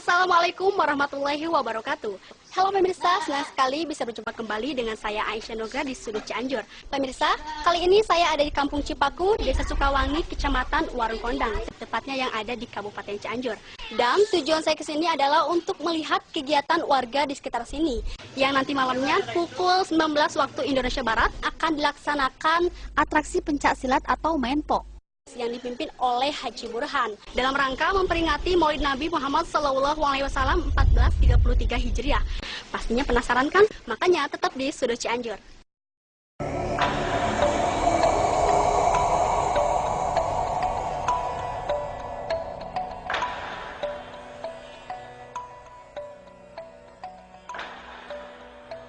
Assalamualaikum warahmatullahi wabarakatuh. Halo pemirsa, senang sekali bisa berjumpa kembali dengan saya Aisyah Nugra di Sudut Cianjur. Pemirsa, kali ini saya ada di Kampung Cipaku, Desa Sukawangi, Kecamatan Warung Kondang, tepatnya yang ada di Kabupaten Cianjur. Dan tujuan saya ke sini adalah untuk melihat kegiatan warga di sekitar sini, yang nanti malamnya pukul 19 waktu Indonesia Barat akan dilaksanakan atraksi pencak silat atau menpo yang dipimpin oleh Haji Burhan dalam rangka memperingati Maulid Nabi Muhammad SAW 1433 Hijriah. Pastinya penasaran kan? Makanya tetap di Sudut Cianjur.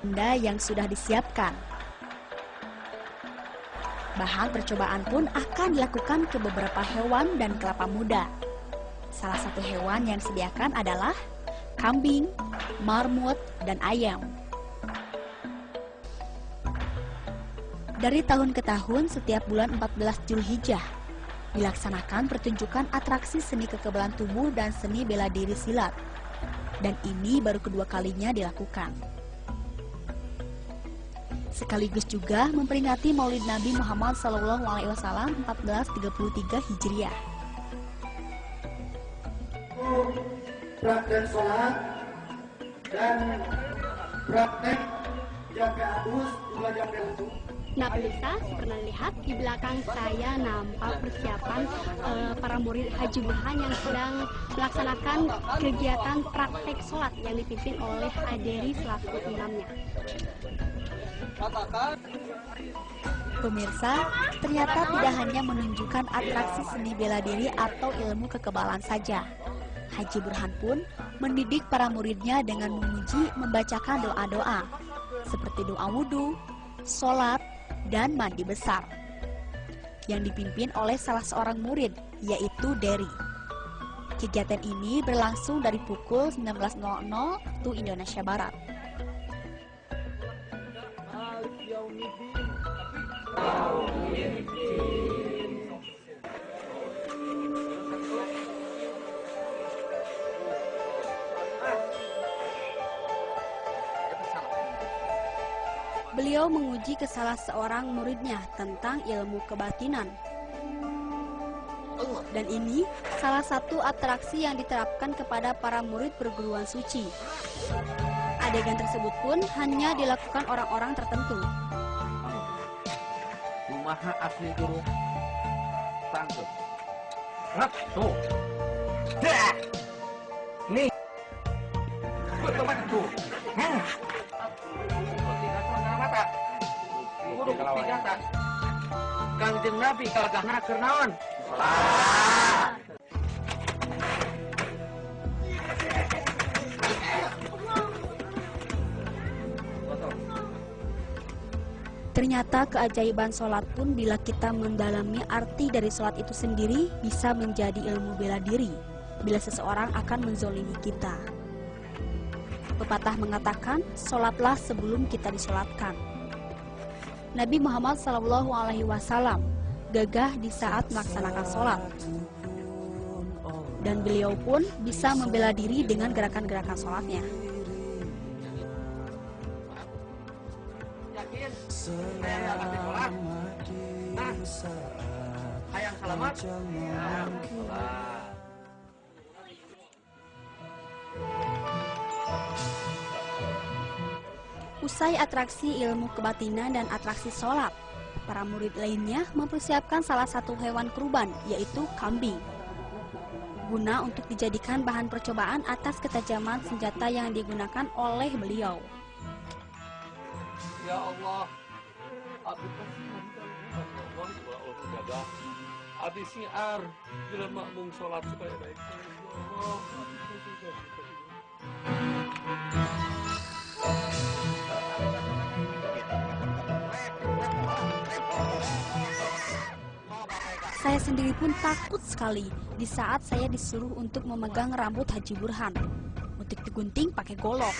Benda yang sudah disiapkan. Bahan percobaan pun akan dilakukan ke beberapa hewan dan kelapa muda. Salah satu hewan yang disediakan adalah kambing, marmut, dan ayam. Dari tahun ke tahun, setiap bulan 14 Zulhijjah, dilaksanakan pertunjukan atraksi seni kekebalan tubuh dan seni bela diri silat. Dan ini baru kedua kalinya dilakukan. Sekaligus juga memperingati Maulid Nabi Muhammad SAW 1433 Hijriah. Praktek sholat dan praktek jaga adus belajar ilmu. Nah pemirsa, pernah lihat di belakang saya nampak persiapan para murid Haji Burhan yang sedang melaksanakan kegiatan praktek sholat yang dipimpin oleh Aderi selaku imamnya. Pemirsa, ternyata tidak hanya menunjukkan atraksi seni bela diri atau ilmu kekebalan saja. Haji Burhan pun mendidik para muridnya dengan memuji membacakan doa-doa, seperti doa wudhu, sholat, dan mandi besar, yang dipimpin oleh salah seorang murid, yaitu Deri. Kegiatan ini berlangsung dari pukul 19.00 waktu Indonesia Barat. Beliau menguji ke salah seorang muridnya tentang ilmu kebatinan. Dan ini salah satu atraksi yang diterapkan kepada para murid perguruan suci. Adegan tersebut pun hanya dilakukan orang-orang tertentu. Kumaha asli guru sanggup tuh dah nih teman tuh mata guru tiga tak Kangjeng Nabi kalagahna keur naon Ternyata keajaiban sholat pun bila kita mendalami arti dari sholat itu sendiri bisa menjadi ilmu bela diri bila seseorang akan menzolimi kita. Pepatah mengatakan, sholatlah sebelum kita disolatkan. Nabi Muhammad SAW gagah di saat melaksanakan sholat. Dan beliau pun bisa membela diri dengan gerakan-gerakan sholatnya. hayang salamat Usai atraksi ilmu kebatinan dan atraksi sholat, para murid lainnya mempersiapkan salah satu hewan kurban, yaitu kambing, guna untuk dijadikan bahan percobaan atas ketajaman senjata yang digunakan oleh beliau. Ya Allah, abdi kasihan Allah jaga abdi siar bila makmum sholat supaya baik. Allah, Saya sendiri pun takut sekali di saat saya disuruh untuk memegang rambut Haji Burhan untuk digunting pakai golok.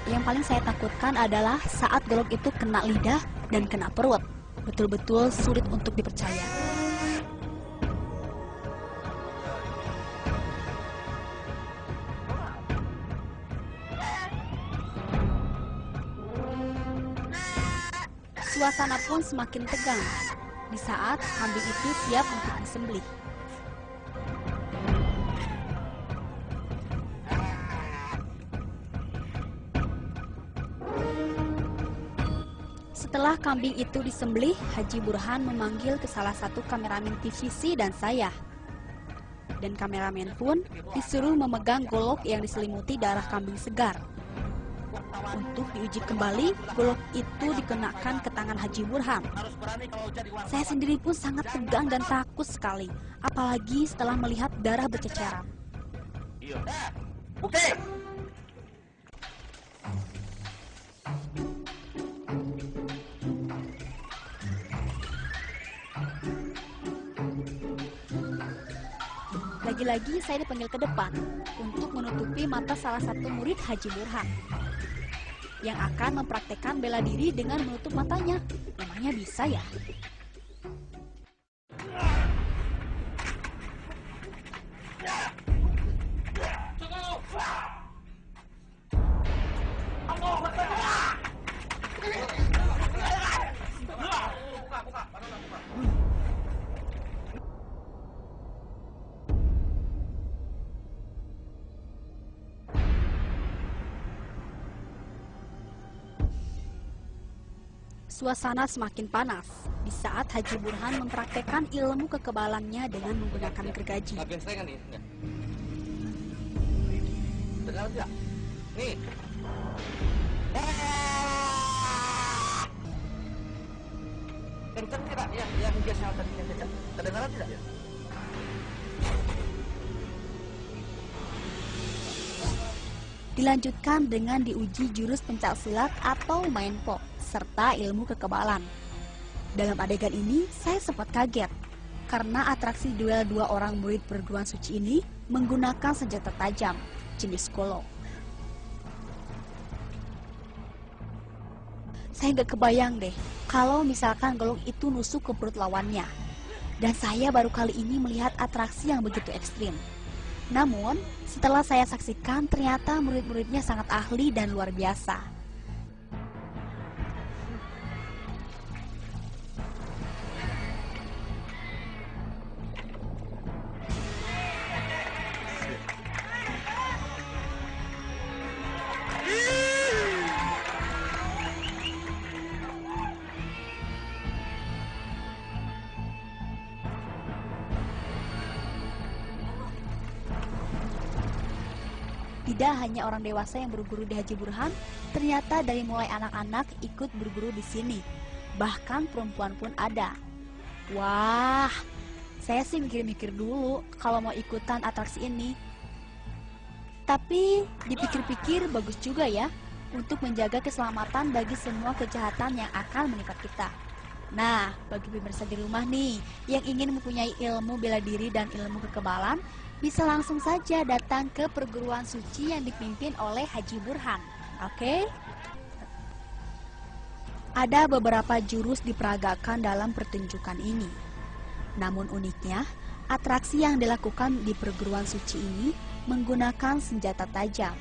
Yang paling saya takutkan adalah saat golok itu kena lidah dan kena perut. Betul-betul sulit untuk dipercaya. Suasana pun semakin tegang di saat kambing itu siap untuk disembelih. Setelah kambing itu disembelih, Haji Burhan memanggil ke salah satu kameramen TVC dan saya. Dan kameramen pun disuruh memegang golok yang diselimuti darah kambing segar. Untuk diuji kembali, golok itu dikenakan ke tangan Haji Burhan. Saya sendiri pun sangat tegang dan takut sekali, apalagi setelah melihat darah berceceran. Bukti! Lagi-lagi saya dipanggil ke depan untuk menutupi mata salah satu murid Haji Burhan yang akan mempraktekkan bela diri dengan menutup matanya. Memangnya bisa ya? Suasana semakin panas di saat Haji Burhan mempraktekkan ilmu kekebalannya dengan menggunakan gergaji. Bagian saya kan nih? Dengar tidak? Nih. Kencang tidak? Yang biasa tadi yang kencang. Kedengaran tidak? Dilanjutkan dengan diuji jurus pencak silat atau main pok serta ilmu kekebalan. Dalam adegan ini, saya sempat kaget karena atraksi duel dua orang murid perguruan suci ini menggunakan senjata tajam jenis golok. Saya nggak kebayang deh kalau misalkan golok itu nusuk ke perut lawannya. Dan saya baru kali ini melihat atraksi yang begitu ekstrim. Namun, setelah saya saksikan, ternyata murid-muridnya sangat ahli dan luar biasa. Tidak hanya orang dewasa yang berguru di Haji Burhan, ternyata dari mulai anak-anak ikut berguru di sini. Bahkan perempuan pun ada. Wah, saya sih mikir-mikir dulu kalau mau ikutan atraksi ini. Tapi dipikir-pikir bagus juga ya, untuk menjaga keselamatan bagi semua kejahatan yang akan menimpa kita. Nah, bagi pemirsa di rumah nih, yang ingin mempunyai ilmu bela diri dan ilmu kekebalan, bisa langsung saja datang ke perguruan suci yang dipimpin oleh Haji Burhan. Oke? Ada beberapa jurus diperagakan dalam pertunjukan ini. Namun uniknya, atraksi yang dilakukan di perguruan suci ini menggunakan senjata tajam.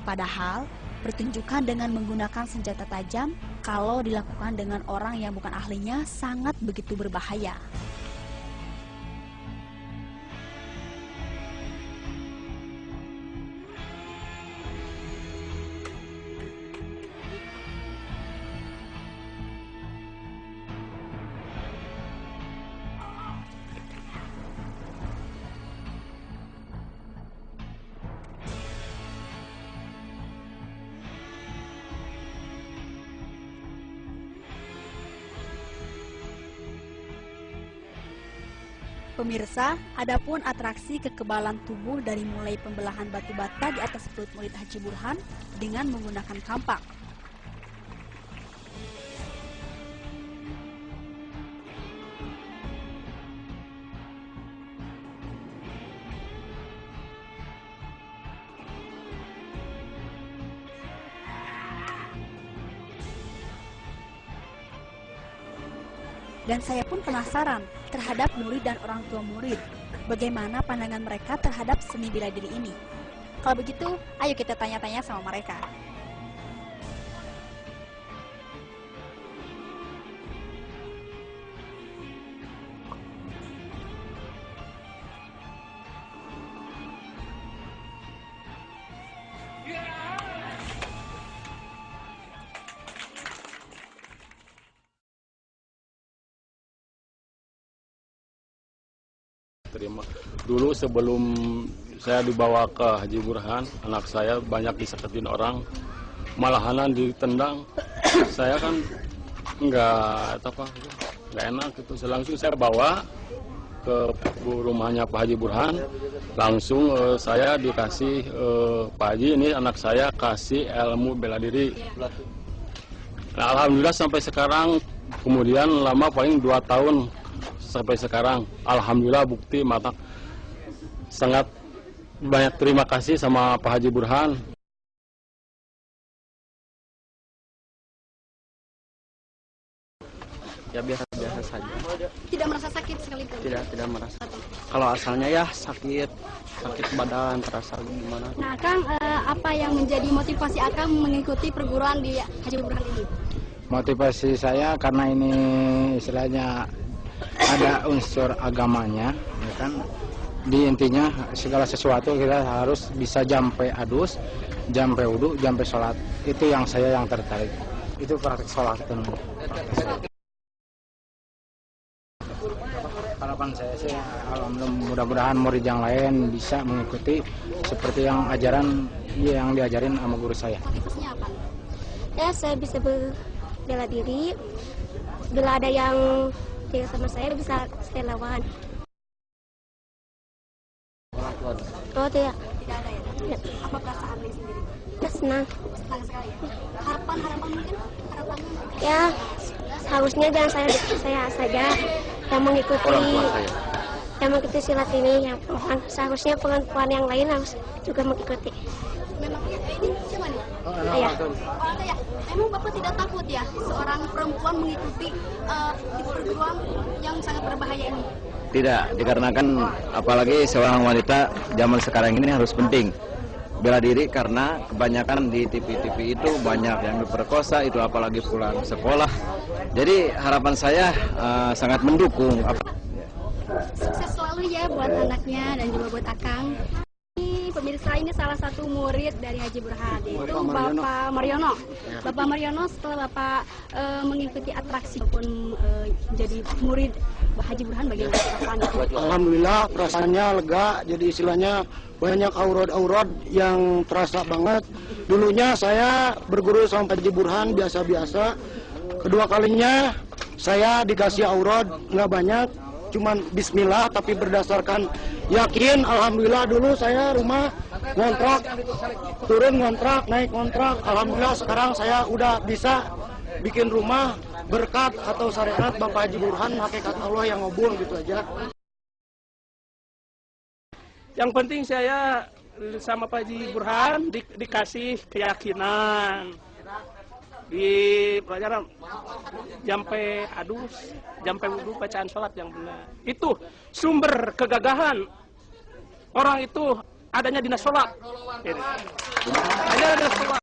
Padahal, pertunjukan dengan menggunakan senjata tajam kalau dilakukan dengan orang yang bukan ahlinya sangat begitu berbahaya. Pemirsa, adapun atraksi kekebalan tubuh dari mulai pembelahan batu bata di atas perut murid Haji Burhan dengan menggunakan kampak. Dan saya pun penasaran terhadap murid dan orang tua murid, bagaimana pandangan mereka terhadap seni bela diri ini. Kalau begitu, ayo kita tanya-tanya sama mereka. terima. Dulu sebelum saya dibawa ke Haji Burhan, anak saya banyak disakitin orang, malahanan ditendang. Saya kan nggak enak gitu. Langsung saya bawa ke rumahnya Pak Haji Burhan, langsung saya dikasih Pak Haji, ini anak saya kasih ilmu bela diri. Nah, alhamdulillah sampai sekarang, kemudian lama paling 2 tahun sampai sekarang, alhamdulillah bukti mata. Sangat banyak terima kasih sama Pak Haji Burhan. Ya biasa-biasa saja. Tidak merasa sakit sekalipun? Tidak merasa. Kalau asalnya ya sakit badan, terasa gimana. Nah, Kang, apa yang menjadi motivasi Akang mengikuti perguruan di Haji Burhan ini? Motivasi saya karena ini istilahnya ada unsur agamanya, ya kan. Di intinya segala sesuatu kita harus bisa jampe adus, jampe wudu, jampe sholat. Itu yang saya yang tertarik. Itu praktik sholat teman. Harapan saya sih, mudah-mudahan murid yang lain bisa mengikuti seperti yang ajaran yang diajarin sama guru saya. Motivasinya apa? Ya, saya bisa bela diri. Bila ada yang tidak sama saya, bisa saya lawan. Oh, tidak. Tidak ada ya? Apa perasaan Neng sendiri? Ya, senang. Senang sekali ya? Harapan mungkin? Harapannya? Ya, harusnya jangan saya saja yang mengikuti silat ini, yang seharusnya perempuan yang lain harus juga mengikuti. Memang ini siapa nih? Ayah. Oh, ya. Emang Bapak tidak takut ya seorang perempuan mengikuti di perguruan yang sangat berbahaya ini? Tidak, dikarenakan apalagi seorang wanita zaman sekarang ini harus penting bela diri, karena kebanyakan di TV-TV itu banyak yang diperkosa, itu apalagi pulang sekolah. Jadi harapan saya sangat mendukung. Sukses selalu ya buat anaknya dan juga buat Akang. Ini pemirsa, ini salah satu murid dari Haji Burhan, yaitu Bapak Mariono. Bapak Mariono, setelah Bapak mengikuti atraksi maupun jadi murid Haji Burhan, bagaimana perasaannya? Alhamdulillah perasaannya lega, jadi istilahnya banyak aurad-aurad yang terasa banget. Dulunya saya berguru sama Haji Burhan biasa-biasa. Kedua kalinya saya dikasih aurad nggak banyak, cuman bismillah, tapi berdasarkan yakin. Alhamdulillah dulu saya rumah ngontrak, turun ngontrak, naik ngontrak. Alhamdulillah sekarang saya udah bisa bikin rumah berkat atau syariat Bapak Haji Burhan, hakikat Allah yang ngobul, gitu aja. Yang penting saya sama Pak Haji Burhan dikasih keyakinan di pelajaran jampe adus, jampe wudu, bacaan sholat yang benar. Itu sumber kegagahan orang itu adanya di sholat. Hanya ada sholat.